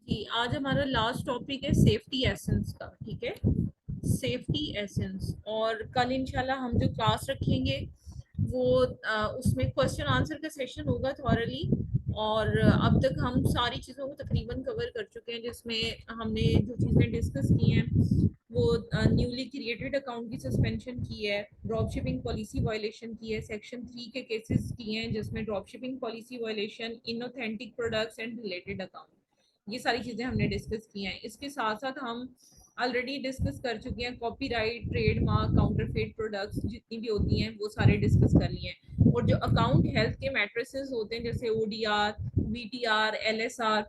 कि आज हमारा लास्ट टॉपिक है सेफ्टी एसेंस का। ठीक है, सेफ्टी एसेंस। और कल इंशाल्लाह हम जो क्लास रखेंगे वो उसमें क्वेश्चन आंसर का सेशन होगा थॉरली। और अब तक हम सारी चीज़ों को तकरीबन कवर कर चुके हैं, जिसमें हमने जो चीज़ें डिस्कस की हैं वो न्यूली क्रिएटेड अकाउंट की सस्पेंशन की है, ड्रॉप शिपिंग पॉलिसी वायलेशन की है, सेक्शन 3 के केसेस किए हैं जिसमें drop shipping policy violation, inauthentic products and related account, ये सारी चीज़ें हमने डिस्कस की हैं। इसके साथ साथ हम ऑलरेडी डिस्कस कर चुके हैं कॉपीराइट, ट्रेडमार्क, काउंटरफेट प्रोडक्ट्स जितनी भी होती हैं वो सारे डिस्कस कर लिए हैं। और जो अकाउंट हेल्थ के मैट्रिसेस होते हैं जैसे ओडीआर, वीटीआर, एलएसआर,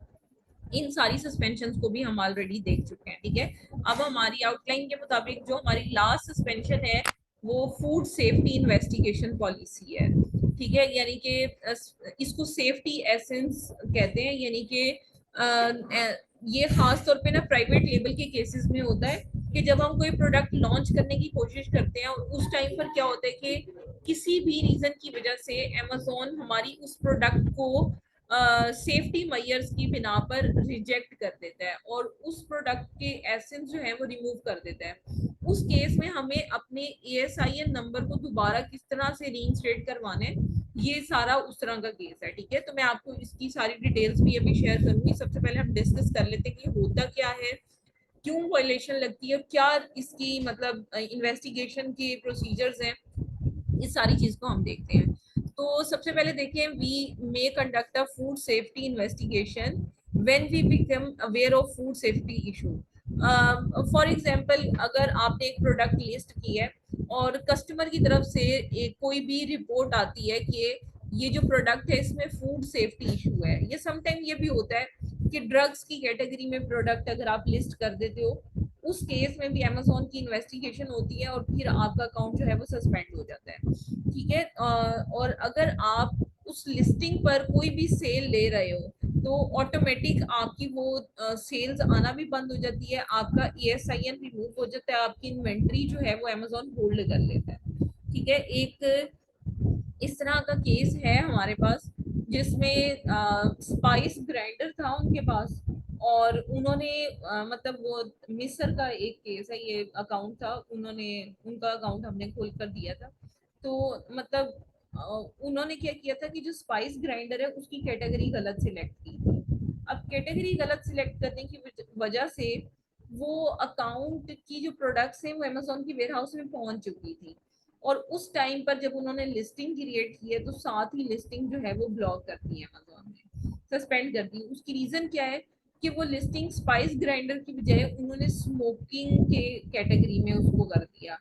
इन सारी सस्पेंशन को भी हम ऑलरेडी देख चुके हैं। ठीक है, अब हमारी आउटलाइन के मुताबिक जो हमारी लास्ट सस्पेंशन है वो फूड सेफ्टी इन्वेस्टिगेशन पॉलिसी है। ठीक है, यानी कि इसको सेफ्टी एसेंस कहते हैं, यानी कि ये खास तौर पे ना प्राइवेट लेबल के केसेस में होता है कि जब हम कोई प्रोडक्ट लॉन्च करने की कोशिश करते हैं और उस टाइम पर क्या होता है कि किसी भी रीजन की वजह से अमेजोन हमारी उस प्रोडक्ट को सेफ्टी मेजर्स की बिना पर रिजेक्ट कर देता है और उस प्रोडक्ट के एसेंस जो है वो रिमूव कर देता है। उस केस में हमें अपने एएसआईएन नंबर को दोबारा किस तरह से रीइंस्टेट करवाना है, ये सारा उस तरह का केस है। ठीक है, तो मैं आपको इसकी सारी डिटेल्स भी अभी शेयर करूंगी। सबसे पहले हम डिस्कस कर लेते हैं कि होता क्या है, क्यों वायलेशन लगती है, क्या इसकी मतलब इन्वेस्टिगेशन के प्रोसीजर्स हैं, इस सारी चीज को हम देखते हैं। तो सबसे पहले देखें, we may conduct a food safety investigation when we become aware of food safety issue. For example, अगर आपने एक प्रोडक्ट लिस्ट की है और कस्टमर की तरफ से एक कोई भी रिपोर्ट आती है कि ये जो प्रोडक्ट है इसमें फूड सेफ्टी इशू है, या समटाइम ये भी होता है कि ड्रग्स की कैटेगरी में प्रोडक्ट अगर आप लिस्ट कर देते हो, उस केस में भी अमेजोन की इन्वेस्टिगेशन होती है और फिर आपका अकाउंट जो है वो सस्पेंड हो जाता है। ठीक है, और अगर आप उस लिस्टिंग पर कोई भी सेल ले रहे हो तो ऑटोमेटिक आपकी वो सेल्स आना भी बंद हो जाती है, आपका ईएसआईएन रिमूव हो जाता है, आपकी इन्वेंट्री जो है वो अमेजोन होल्ड कर लेता है। ठीक है, एक इस तरह का केस है हमारे पास जिसमें स्पाइस ग्राइंडर था उनके पास, और उन्होंने मतलब वो मिस्र का एक केस है, ये अकाउंट था, उन्होंने उनका अकाउंट हमने खोल कर दिया था। तो मतलब उन्होंने क्या किया था कि जो स्पाइस ग्राइंडर है उसकी कैटेगरी गलत सिलेक्ट की थी। अब कैटेगरी गलत सिलेक्ट करने की वजह से वो अकाउंट की जो प्रोडक्ट्स हैं वो अमेजोन की वेयर हाउस में पहुंच चुकी थी, और उस टाइम पर जब उन्होंने लिस्टिंग क्रिएट की है तो साथ ही लिस्टिंग जो है वो ब्लॉक कर दी है अमेजोन ने, सस्पेंड कर दी। उसकी रीजन क्या है कि वो लिस्टिंग स्पाइस ग्राइंडर की बजाय उन्होंने स्मोकिंग के कैटेगरी में उसको कर दिया।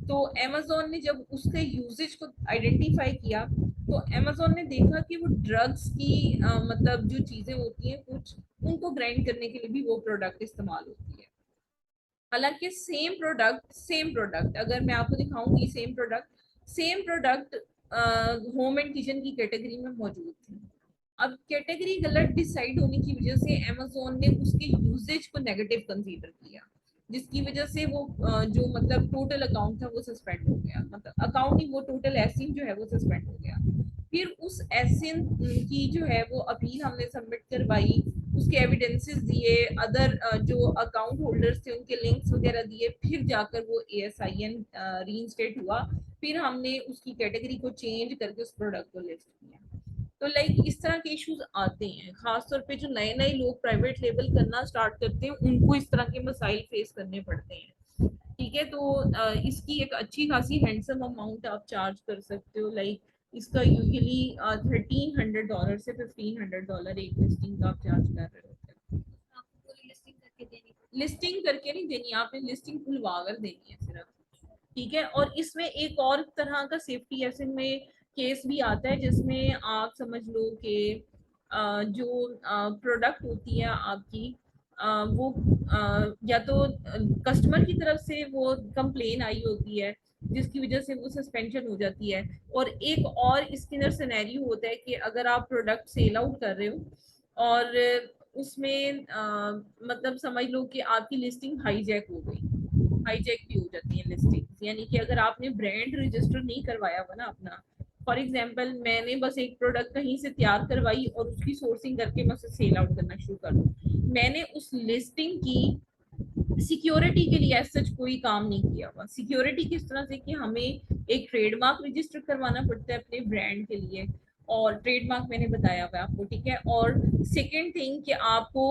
तो अमेजोन ने जब उसके यूजेज को आइडेंटिफाई किया तो अमेजोन ने देखा कि वो ड्रग्स की मतलब जो चीजें होती हैं कुछ, उनको ग्राइंड करने के लिए भी वो प्रोडक्ट इस्तेमाल होती है। हालांकि सेम प्रोडक्ट अगर मैं आपको दिखाऊंगी, same product home and kitchen की कैटेगरी में मौजूद थी। अब कैटेगरी गलत डिसाइड होने की वजह से अमेजोन ने उसके यूजेज को नेगेटिव कंसीडर किया, जिसकी वजह से वो जो मतलब टोटल अकाउंट था वो सस्पेंड हो गया, मतलब अकाउंट नहीं, वो टोटल एसिन जो है वो सस्पेंड हो गया। फिर उस एसिन की जो है वो अपील हमने सबमिट करवाई, उसके एविडेंसेस दिए, अदर जो अकाउंट होल्डर्स थे उनके लिंक्स वगैरह दिए, फिर जाकर वो एएसआईएन रीइंस्टेट हुआ। फिर हमने उसकी कैटेगरी को चेंज करके उस प्रोडक्ट को लिस्ट किया। तो लाइक इस तरह के इश्यूज आते हैं, खासतौर पे जो नए नए लोग प्राइवेट लेवल करना स्टार्ट करते हैं उनको इस तरह के मसाइल फेस करने पड़ते हैं। ठीक है, तो इसकी एक अच्छी खासी हैंडसम अमाउंट आप चार्ज कर सकते हो। लाइक इसका यूजुअली $1300 से $1500 एक लिस्टिंग का आप चार्ज कर रहे होते हैं। लिस्टिंग करके नहीं देनी, आपने लिस्टिंग खुलवा कर देनी है सिर्फ। ठीक है, और इसमें एक और तरह का सेफ्टी ऐसे में केस भी आता है जिसमें आप समझ लो कि जो प्रोडक्ट होती है आपकी, वो या तो कस्टमर की तरफ से वो कंप्लेन आई होती है जिसकी वजह से वो सस्पेंशन हो जाती है, और एक और इसके अंदर सिनेरियो होता है कि अगर आप प्रोडक्ट सेल आउट कर रहे हो और उसमें मतलब समझ लो कि आपकी लिस्टिंग हाईजैक हो गई, हाईजैक भी हो जाती है लिस्टिंग, यानी कि अगर आपने ब्रांड रजिस्टर नहीं करवाया हुआ ना अपना, फॉर एग्जाम्पल मैंने बस एक प्रोडक्ट कहीं से तैयार करवाई और उसकी सोर्सिंग करके मैं उसे सेल आउट करना शुरू कर दूं, मैंने उस लिस्टिंग की सिक्योरिटी के लिए सच कोई काम नहीं किया हुआ। सिक्योरिटी किस तरह से कि हमें एक ट्रेडमार्क रजिस्टर करवाना पड़ता है अपने ब्रांड के लिए, और ट्रेडमार्क मैंने बताया हुआ है आपको, ठीक है। और सेकेंड थिंग कि आपको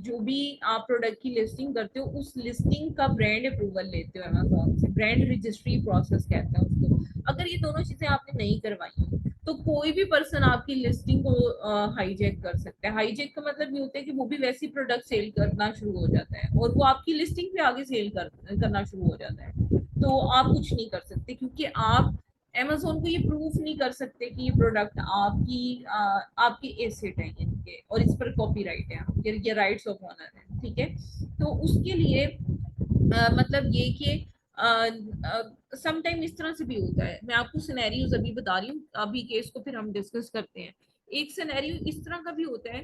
जो भी आप प्रोडक्ट की लिस्टिंग करते हो उस लिस्टिंग का ब्रांड अप्रूवल लेते हो अमेजोन से, ब्रांड रजिस्ट्री प्रोसेस कहते हैं उसको। अगर ये दोनों चीजें आपने नहीं करवाई तो कोई भी पर्सन आपकी लिस्टिंग को हाईजैक कर सकता है। हाईजैक का मतलब ये होता है कि वो भी वैसी प्रोडक्ट सेल करना शुरू हो जाता है और वो आपकी लिस्टिंग पे आगे सेल करना शुरू हो जाता है। तो आप कुछ नहीं कर सकते क्योंकि आप अमेजोन को ये प्रूफ नहीं कर सकते कि ये प्रोडक्ट आपकी एसेट है इनके और इस पर कॉपीराइट है, ये राइट्स ऑफ ऑनर है, ठीक है। तो उसके लिए मतलब ये कि समटाइम इस तरह से भी होता है। मैं आपको सिनेरियोज अभी बता रही हूँ, अभी केस को फिर हम डिस्कस करते हैं। एक सिनेरियो इस तरह का भी होता है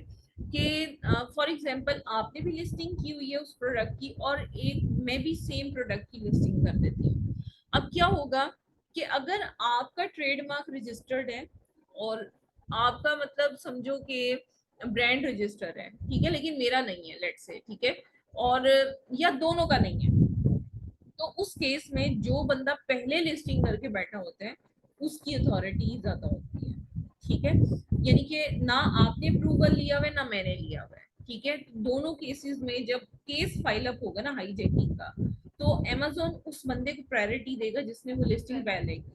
कि फॉर एग्जांपल आपने भी लिस्टिंग की हुई है उस प्रोडक्ट की और एक मैं भी सेम प्रोडक्ट की लिस्टिंग कर देती हूँ। अब क्या होगा कि अगर आपका ट्रेडमार्क रजिस्टर्ड है और आपका मतलब समझो कि ब्रांड रजिस्टर है, ठीक है, लेकिन मेरा नहीं है लेट्स से, ठीक है, और या दोनों का नहीं है, तो उस केस में जो बंदा पहले लिस्टिंग करके बैठा होता है उसकी अथॉरिटी ज्यादा होती है, ठीक है। यानी कि ना आपने अप्रूवल लिया हुआ है ना मैंने लिया हुआ है, ठीक है। दोनों केसेस में जब केस फाइल अप होगा ना हाईजैकिंग का, तो अमेजोन उस बंदे को प्रायोरिटी देगा जिसने वो लिस्टिंग पहले की,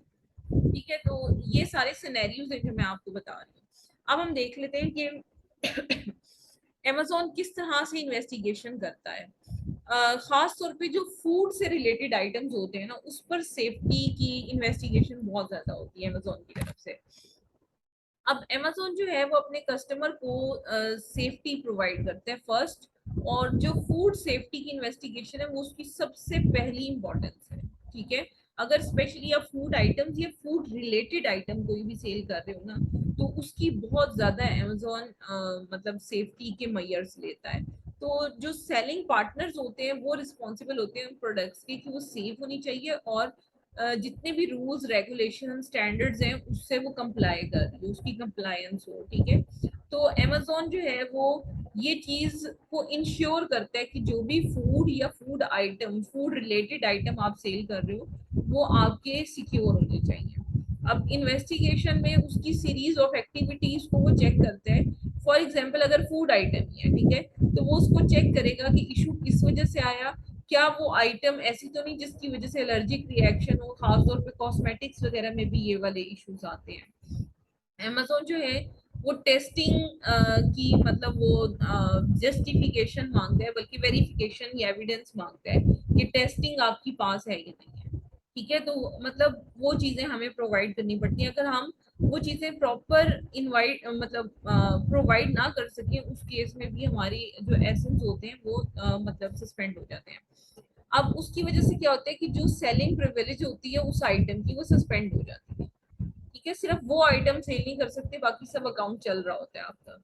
ठीक है। तो ये सारे सिनेरियोज है जो मैं आपको बता रही हूँ। अब हम देख लेते हैं कि अमेजोन किस तरह से इन्वेस्टिगेशन करता है। खास तौर पे जो फूड से रिलेटेड आइटम्स होते हैं ना उस पर सेफ्टी की इन्वेस्टिगेशन बहुत ज्यादा होती है अमेजोन की तरफ से। अब अमेजोन जो है वो अपने कस्टमर को सेफ्टी प्रोवाइड करते हैं फर्स्ट, और जो फूड सेफ्टी की इन्वेस्टिगेशन है वो उसकी सबसे पहली इंपॉर्टेंस है, ठीक है। अगर स्पेशली आप फूड आइटम्स या फूड रिलेटेड आइटम कोई भी सेल कर रहे हो ना, तो उसकी बहुत ज्यादा अमेजोन मतलब सेफ्टी के मेजर्स लेता है। तो जो सेलिंग पार्टनर्स होते हैं वो रिस्पॉन्सिबल होते हैं प्रोडक्ट्स के कि वो सेफ होनी चाहिए और जितने भी रूल्स रेगुलेशन स्टैंडर्ड्स हैं उससे वो कंप्लाई कर रही है, उसकी कंप्लायंस हो, ठीक है। तो अमेजोन जो है वो ये चीज को इंश्योर करता है कि जो भी फूड या food item food related item आप सेल कर रहे हो वो आपके सिक्योर होने चाहिए। अब इन्वेस्टिगेशन में उसकी सीरीज ऑफ एक्टिविटीज को वो चेक करते हैं। फॉर एग्जाम्पल अगर फूड आइटम ही है, ठीक है, तो वो उसको चेक करेगा कि इशू किस वजह से आया, क्या वो आइटम ऐसी तो नहीं जिसकी वजह से एलर्जिक रिएक्शन हो। खासतौर पे कॉस्मेटिक्स वगैरह में भी ये वाले इश्यूज आते हैं। अमेजोन जो है वो टेस्टिंग की मतलब वो जस्टिफिकेशन मांगता है, बल्कि वेरिफिकेशन या एविडेंस मांगता है कि टेस्टिंग आपकी पास है या नहीं है, ठीक है। तो मतलब वो चीजें हमें प्रोवाइड करनी पड़ती हैं। अगर हम वो चीजें प्रॉपर इनवाइट मतलब प्रोवाइड ना कर सके उस केस में भी हमारी जो एसेंस होते हैं वो मतलब सस्पेंड हो जाते हैं। अब उसकी वजह से क्या होता है कि जो सेलिंग प्रिविलेज होती है उस आइटम की वो सस्पेंड हो जाती है, ठीक है। सिर्फ वो आइटम सेल नहीं कर सकते, बाकी सब अकाउंट चल रहा होता है आपका,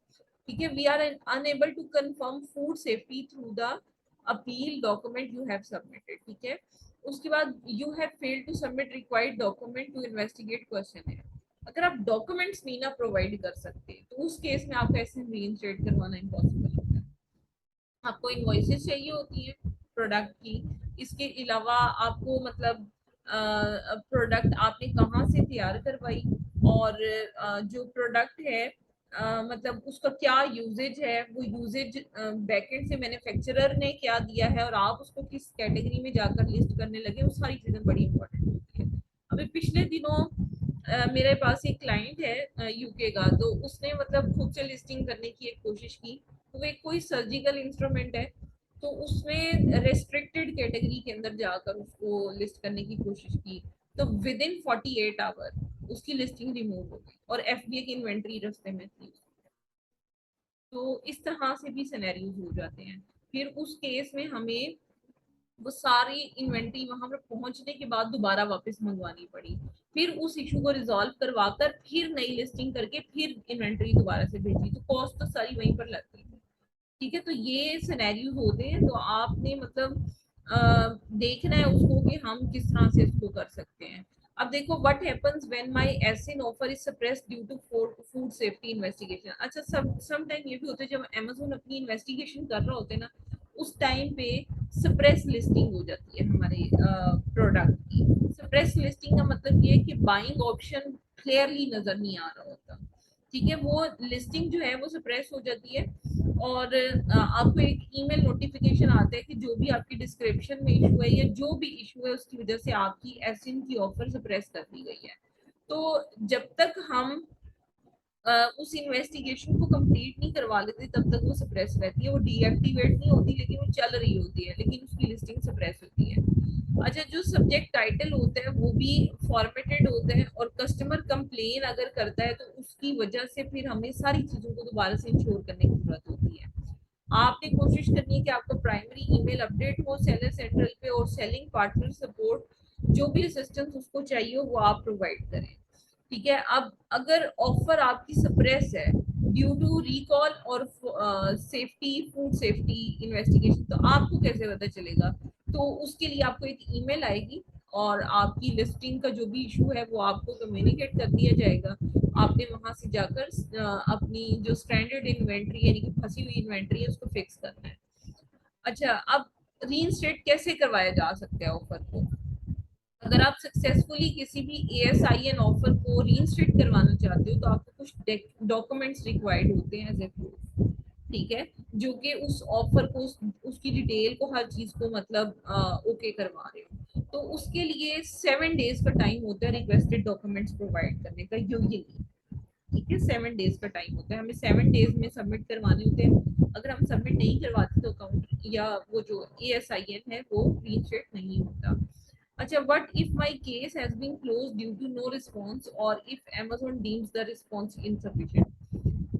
ठीक है। We are unable to confirm food safety through the appeal document you have submitted, ठीक है। उसके बाद you have failed to submit required document to investigate question है। अगर आप डॉक्यूमेंट्स नहीं ना प्रोवाइड कर सकते तो उस केस में आपको ऐसे रीइंस्टेट करवाना इम्पॉसिबल होता है। आपको इनवॉइसेस चाहिए होती है प्रोडक्ट की। इसके अलावा आपको मतलब प्रोडक्ट आपने कहाँ से तैयार करवाई और जो प्रोडक्ट है मतलब उसका क्या यूजेज है, वो यूजेज बैकेंड से मैन्युफैक्चरर ने क्या दिया है और आप उसको किस कैटेगरी में जाकर लिस्ट करने लगे, वो सारी चीजें बड़ी इंपॉर्टेंट होती है। अभी पिछले दिनों मेरे पास एक क्लाइंट है यूके का, तो उसने मतलब खुद से लिस्टिंग करने की एक कोशिश की। तो वो एक कोई सर्जिकल इंस्ट्रूमेंट है, तो उसमें रेस्ट्रिक्टेड कैटेगरी के अंदर जाकर उसको लिस्ट करने की कोशिश की। तो विद इन 48 आवर उसकी लिस्टिंग रिमूव हो गई और एफबीए की इन्वेंट्री रास्ते में थी। तो इस तरह से भी सिनेरियोज हो जाते हैं। फिर उस केस में हमें वो सारी इन्वेंट्री वहां पर पहुंचने के बाद दोबारा वापस मंगवानी पड़ी, फिर उस इशू को रिजॉल्व करवाकर फिर नई लिस्टिंग करके फिर इन्वेंट्री दोबारा से भेजी, तो कॉस्ट तो सारी वहीं पर लगती है, ठीक है। तो ये सिनेरियोज होते हैं, तो आपने मतलब देखना है उसको कि हम किस तरह से इसको कर सकते हैं। अब देखो what happens when my SN offer is suppressed due to food safety investigation. अच्छा, सम टाइम ये भी होता है जब Amazon अपनी इन्वेस्टिगेशन कर रहा होता है ना, उस टाइम पे सप्रेस लिस्टिंग हो जाती है हमारे प्रोडक्ट की। सप्रेस लिस्टिंग का मतलब ये है कि बाइंग ऑप्शन क्लियरली नजर नहीं आ रहा होता, ठीक है, वो लिस्टिंग जो है वो सप्रेस हो जाती है। और आपको एक ईमेल नोटिफिकेशन आता है कि जो भी आपकी डिस्क्रिप्शन में इशू है या जो भी इशू है उसकी वजह से आपकी एसइन की ऑफर सप्रेस कर दी गई है। तो जब तक हम उस इन्वेस्टिगेशन को कंप्लीट नहीं करवा लेते तब तक वो सप्रेस रहती है, वो डीएक्टिवेट नहीं होती लेकिन वो चल रही होती है, लेकिन उसकी लिस्टिंग सप्रेस होती है। अच्छा, जो सब्जेक्ट टाइटल होता है वो भी फॉर्मेटेड होता है, और कस्टमर कंप्लेन अगर करता है तो उसकी वजह से फिर हमें सारी चीजों को दोबारा से इंश्योर करने की जरूरत होती है। आपने कोशिश करनी है कि आपका प्राइमरी ईमेल अपडेट हो सेलर सेंट्रल पे, और सेलिंग पार्टनर सपोर्ट जो भी असिस्टेंस उसको चाहिए हो वो आप प्रोवाइड करें, ठीक है। अब अगर ऑफर आपकी सप्रेस है ड्यू टू रिकॉल और सेफ्टी फूड सेफ्टी इन्वेस्टिगेशन, तो आपको कैसे पता चलेगा? तो उसके लिए आपको एक ईमेल आएगी और आपकी लिस्टिंग का जो भी इशू है वो आपको कम्युनिकेट कर दिया जाएगा। आपने वहां से जाकर अपनी जो स्टैंडर्ड इन्वेंट्री यानी कि फंसी हुई इन्वेंट्री है उसको फिक्स करना है। अच्छा, अब रीइंस्टेट कैसे करवाया जा सकता है ऑफर को? अगर आप सक्सेसफुली किसी भी ASIN ऑफर को रीइंस्टेट करवाना चाहते हो तो आपको कुछ डॉक्यूमेंट्स रिक्वायर्ड होते हैं एज ए प्रूफ, ठीक है, जो कि उस ऑफर को उसकी डिटेल को हर चीज को मतलब ओके करवा रहे हो। तो उसके लिए 7 डेज का टाइम होता है रिक्वेस्टेड डॉक्यूमेंट्स प्रोवाइड करने का यूजली, ठीक है। 7 डेज का टाइम होता है, हमें 7 डेज में सबमिट करवाने होते हैं। अगर हम सबमिट नहीं करवाते तो अकाउंट या वो जो ASIN है वो रीइंस्टेट नहीं होता। अच्छा, what if my case has been closed due to no response or if Amazon deems the response insufficient?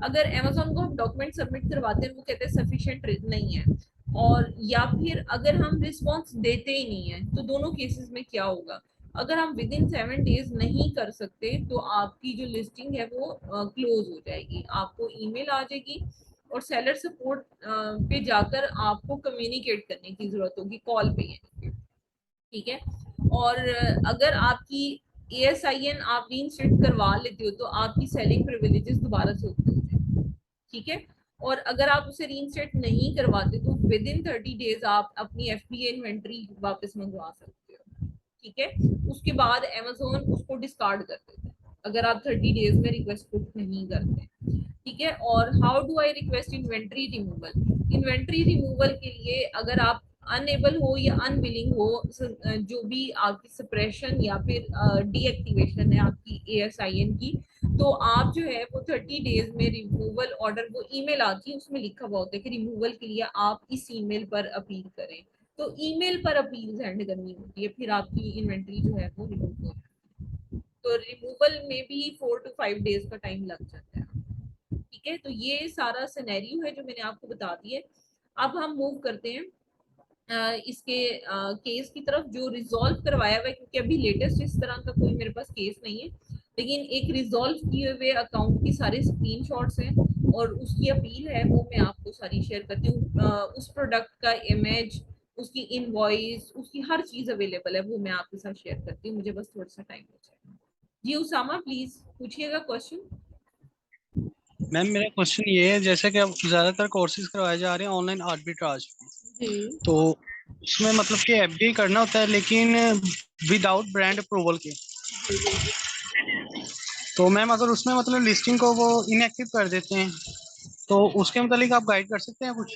अगर Amazon को हम डॉक्यूमेंट सबमिट करवाते हैं वो कहते हैं सफिशिएंट नहीं है, और या फिर अगर हम रिस्पॉन्स देते ही नहीं है, तो दोनों केसेस में क्या होगा? अगर हम विद इन 7 डेज नहीं कर सकते तो आपकी जो लिस्टिंग है वो क्लोज हो जाएगी, आपको ईमेल आ जाएगी और सेलर सपोर्ट पे जाकर आपको कम्युनिकेट करने की जरूरत होगी कॉल पे, यानी ठीक है। और अगर आपकी ASIN आप रीइंस्टेट करवा लेते हो तो आपकी सेलिंग प्रिविलेजेस दोबारा से ओपन हो जाएंगे, ठीक है। और अगर आप उसे रीइंस्टेट नहीं करवाते तो विद इन 30 डेज आप अपनी FBA इन्वेंट्री वापस मंगवा सकते हो, ठीक है। उसके बाद Amazon उसको डिस्कार्ड कर देता है अगर आप 30 डेज में रिक्वेस्ट पुट नहीं करते, ठीक है। और how do I request inventory removal? Inventory removal के लिए अगर आप अनएबल हो या अनविलिंग हो, जो भी आपकी सप्रेशन या फिर डीएक्टिवेशन है आपकी ASIN की, तो आप जो है वो 30 डेज में रिमूवल ऑर्डर, वो ईमेल आती है उसमें लिखा हुआ होता है कि रिमूवल के लिए आप इस ईमेल पर अपील करें, तो ईमेल पर अपील सेंड करनी होती है, फिर आपकी इन्वेंट्री जो है वो रिमूव हो जाती है। तो रिमूवल में भी 4 to 5 डेज का टाइम लग जाता है, ठीक है। तो ये सारा सिनेरियो है जो मैंने आपको बता दिया। अब हम मूव करते हैं इसके केस की तरफ जो रिजॉल्व करवाया हुआ है, क्योंकि अभी लेटेस्ट इस तरह का कोई मेरे पास केस नहीं है, लेकिन एक रिजॉल्व किए हुए अकाउंट की सारे स्क्रीनशॉट्स हैं और उसकी अपील है वो मैं आपको सारी शेयर करती हूँ। उस प्रोडक्ट का इमेज, उसकी इनवॉइस, उसकी हर चीज अवेलेबल है, वो मैं आपके साथ शेयर करती हूँ। मुझे बस थोड़ा सा टाइम बचा है। जी उसामा, प्लीज पूछिएगा क्वेश्चन। मैम मेरा क्वेश्चन ये है, जैसे कि अब ज्यादातर कोर्सेज करवाए जा रहे हैं ऑनलाइन आर्बिट्राज, जी तो उसमें मतलब कि FBA करना होता है लेकिन विदाउट ब्रांड अप्रूवल के। जी बिल्कुल। तो मैम अगर उसमें मतलब लिस्टिंग को वो इनएक्टिव कर देते हैं तो उसके मतलब आप गाइड कर सकते हैं कुछ?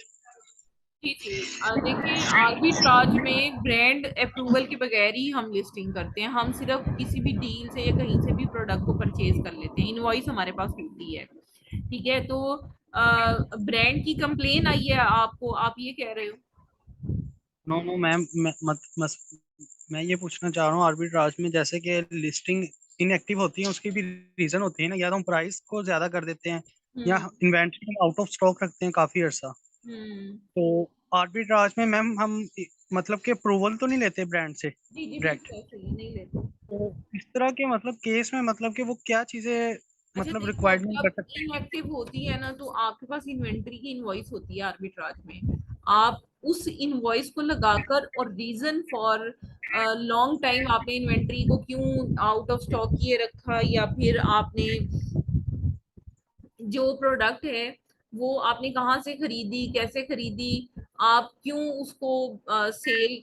जी जी, देखिए आर्बिट्राज में ब्रांड अप्रूवल के बगैर ही हम लिस्टिंग करते हैं। हम सिर्फ किसी भी डील से या कहीं से भी प्रोडक्ट को परचेज कर लेते हैं, इनवॉइस हमारे पास होती है, ठीक है। तो ब्रांड की कंप्लेन आई है आपको, आप ये कह रहे हो? नो नो मैम, मैं ये पूछना चाह रहा हूँ आर्बिट्राज में जैसे कि लिस्टिंग इनएक्टिव होती है उसकी भी रीजन होती है ना, या तो हम प्राइस को ज्यादा कर देते हैं या हम्म इन्वेंट्री हम आउट ऑफ स्टॉक रखते हैं काफी अर्सा। हम्म। तो आर्बिट्राज में मैम हम मतलब कि अप्रूवल तो नहीं लेते ब्रांड से जी जी डायरेक्ट। बिल्कुल ऐसे ही नहीं लेते। तो इस तरह के मतलब केस में मतलब कि वो क्या चीजें अच्छा मतलब देखो, रिक्वायरमेंट कर जब सकते हैं? इनएक्टिव होती है ना तो आपके पास इन्वेंट्री की इनवॉइस होती है आर्बिट्राज में। आप उस इनवॉइस को लगाकर और रीजन फॉर लॉन्ग टाइम आपने इन्वेंट्री को क्यों आउट ऑफ स्टॉक किए रखा, या फिर आपने जो प्रोडक्ट है वो आपने कहाँ से खरीदी, कैसे खरीदी, आप क्यों उसको सेल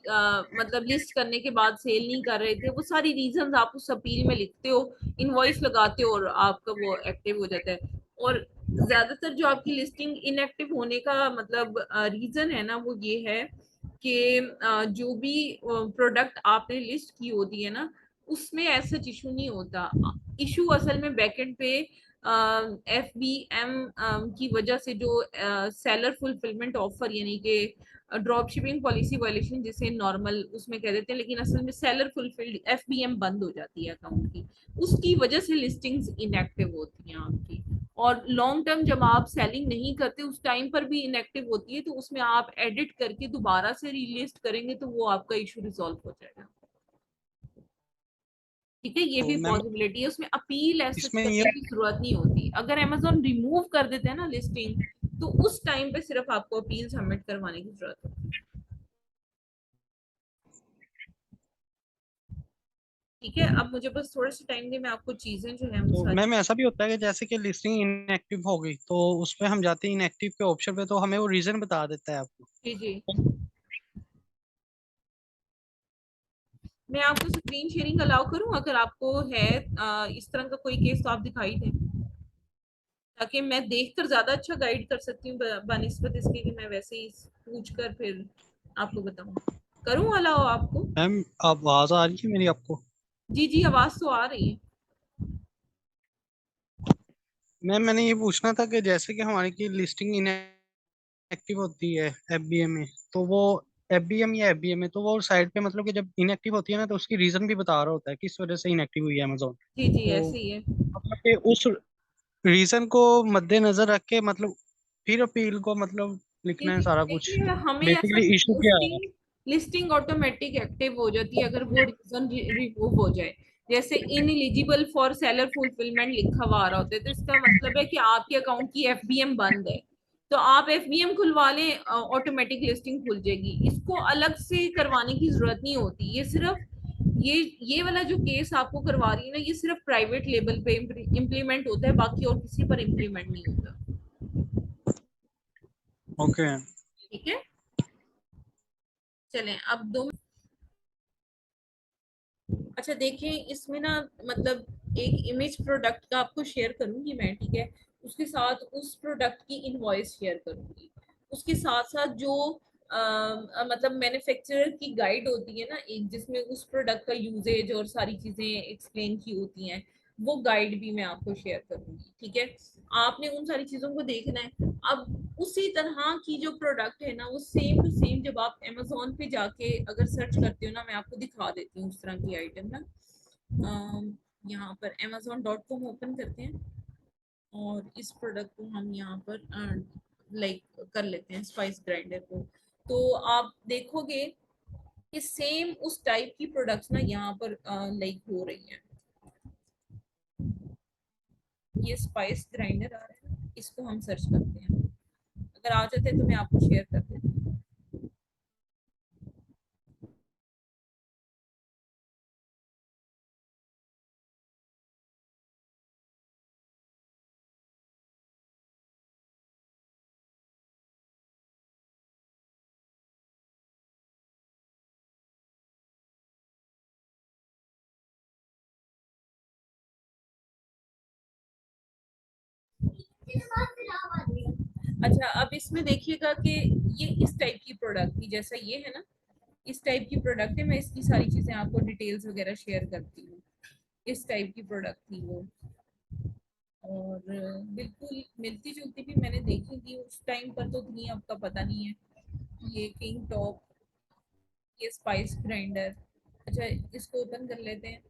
मतलब लिस्ट करने के बाद सेल नहीं कर रहे थे, वो सारी रीजंस आप उस अपील में लिखते हो, इनवॉइस लगाते हो और आपका वो एक्टिव हो जाता है। और ज्यादातर जो आपकी लिस्टिंग इनएक्टिव होने का मतलब रीजन है ना, वो ये है कि जो भी प्रोडक्ट आपने लिस्ट की होती है ना, उसमें ऐसा इशू नहीं होता। इशू असल में बैकएंड पे FBM की वजह से जो सेलर फुलफिलमेंट ऑफर यानी कि ड्रॉप शिपिंग पॉलिसी वायलेशन जिसे नॉर्मल उसमें कह देते हैं, लेकिन असल में सेलर फुलफिल्ड FBM बंद हो जाती है अकाउंट की, उसकी वजह से लिस्टिंग्स इनएक्टिव होती हैं आपकी। और लॉन्ग टर्म जब आप सेलिंग नहीं करते उस टाइम पर भी इनएक्टिव होती है, तो उसमें आप एडिट करके दोबारा से रीलिस्ट करेंगे तो वो आपका इशू रिजॉल्व हो जाएगा। ठीक है, ये तो भी मैम पॉसिबिलिटी है, उसमें अपील ऐसा इसमें ये करने की जरूरत नहीं होती। अगर अमेजोन रिमूव कर देते हैं ना लिस्टिंग, तो उस टाइम पे सिर्फ आपको अपील सबमिट करवाने की जरूरत होती है। ठीक है, अब मुझे बस थोड़ा सा टाइम दे, मैं आपको चीजें जो है वो तो सारी। मैम ऐसा भी होता है कि जैसे कि लिस्टिंग इनएक्टिव हो गई तो उस पे हम जाते हैं इनएक्टिव के ऑप्शन पे, तो हमें वो रीजन बता देता है आपको। जी जी, मैं आपको स्क्रीन शेयरिंग अलाउ करूं अगर आपको है इस तरह का कोई केस, तो आप दिखाई दें, ताकि मैं देखकर ज्यादा अच्छा गाइड कर सकती हूँ बनिस्बत इसके कि मैं वैसे ही पूछ कर फिर आपको बताऊं। करूं अलाउ आपको? मैम आवाज आ रही है मेरी आपको? जी जी, आवाज तो आ रही है। मैम मैंने ये पूछना था कि जैसे कि हमारी की लिस्टिंग इनएक्टिव होती है एफबीए में, तो वो एफबीएम या एफबीए में, तो वो साइड पे मतलब कि जब इनएक्टिव होती है ना तो उसकी रीजन भी बता रहा होता है किस वजह से इनएक्टिव हुई है अमेजोन। जी जी, तो ऐसे ही है। मतलब कि उस रीजन को मद्देनजर रख के मतलब फिर अपील को मतलब जी लिखना है जी, सारा कुछ। देखिए हमें ऐसा बेसिकली इशू क्या है? लिस्टिंग लिस्टिंग ऑटोमेटिक एक्टिव हो जाती है अगर वो रीजन रिमूव हो जाए। जैसे in eligible for seller fulfilment लिखा हुआ आ रहा होता है, तो इसका मतलब है कि आपके अकाउंट की FBM बंद है। तो आप FBM खुलवा लें, ऑटोमेटिक लिस्टिंग खुल जाएगी, इसको अलग से करवाने की जरूरत नहीं होती। ये सिर्फ ये वाला जो केस आपको करवा रही है ना, ये सिर्फ प्राइवेट लेवल पे इम्प्लीमेंट होता है, बाकी और किसी पर इम्प्लीमेंट नहीं होता। ओके। ठीक है, चलें अब दो। अच्छा देखें, इसमें ना मतलब एक इमेज प्रोडक्ट का आपको शेयर करूंगी मैं, ठीक है, उसके साथ उस प्रोडक्ट की इनवॉइस शेयर करूंगी, उसके साथ साथ जो मतलब मैन्युफैक्चरर की गाइड होती है ना एक, जिसमें उस प्रोडक्ट का यूजेज और सारी चीजें एक्सप्लेन की होती हैं, वो गाइड भी मैं आपको शेयर करूंगी। ठीक है, आपने उन सारी चीजों को देखना है। अब उसी तरह की जो प्रोडक्ट है ना, वो सेम टू सेम जब आप अमेजोन पे जाके अगर सर्च करते हो ना, मैं आपको दिखा देती हूँ उस तरह की आइटम ना। यहाँ पर amazon.com ओपन करते हैं और इस प्रोडक्ट को हम यहाँ पर लाइक कर लेते हैं, स्पाइस ग्राइंडर को। तो आप देखोगे कि सेम उस टाइप की प्रोडक्ट्स ना यहाँ पर लाइक हो रही हैं। ये स्पाइस ग्राइंडर आ रहा है, इसको हम सर्च करते हैं, अगर आ जाते हैं तो मैं आपको शेयर कर देती हूँ। अच्छा, अब इसमें देखिएगा कि ये इस टाइप की प्रोडक्ट थी, जैसा ये है ना, इस टाइप की प्रोडक्ट है। मैं इसकी सारी चीजें आपको डिटेल्स वगैरह शेयर करती हूँ। इस टाइप की प्रोडक्ट थी वो, और बिल्कुल मिलती जुलती भी मैंने देखी थी उस टाइम पर तो थी, अब का पता नहीं है। ये किंग टॉप, ये स्पाइस ग्राइंडर। अच्छा, इसको ओपन कर लेते हैं।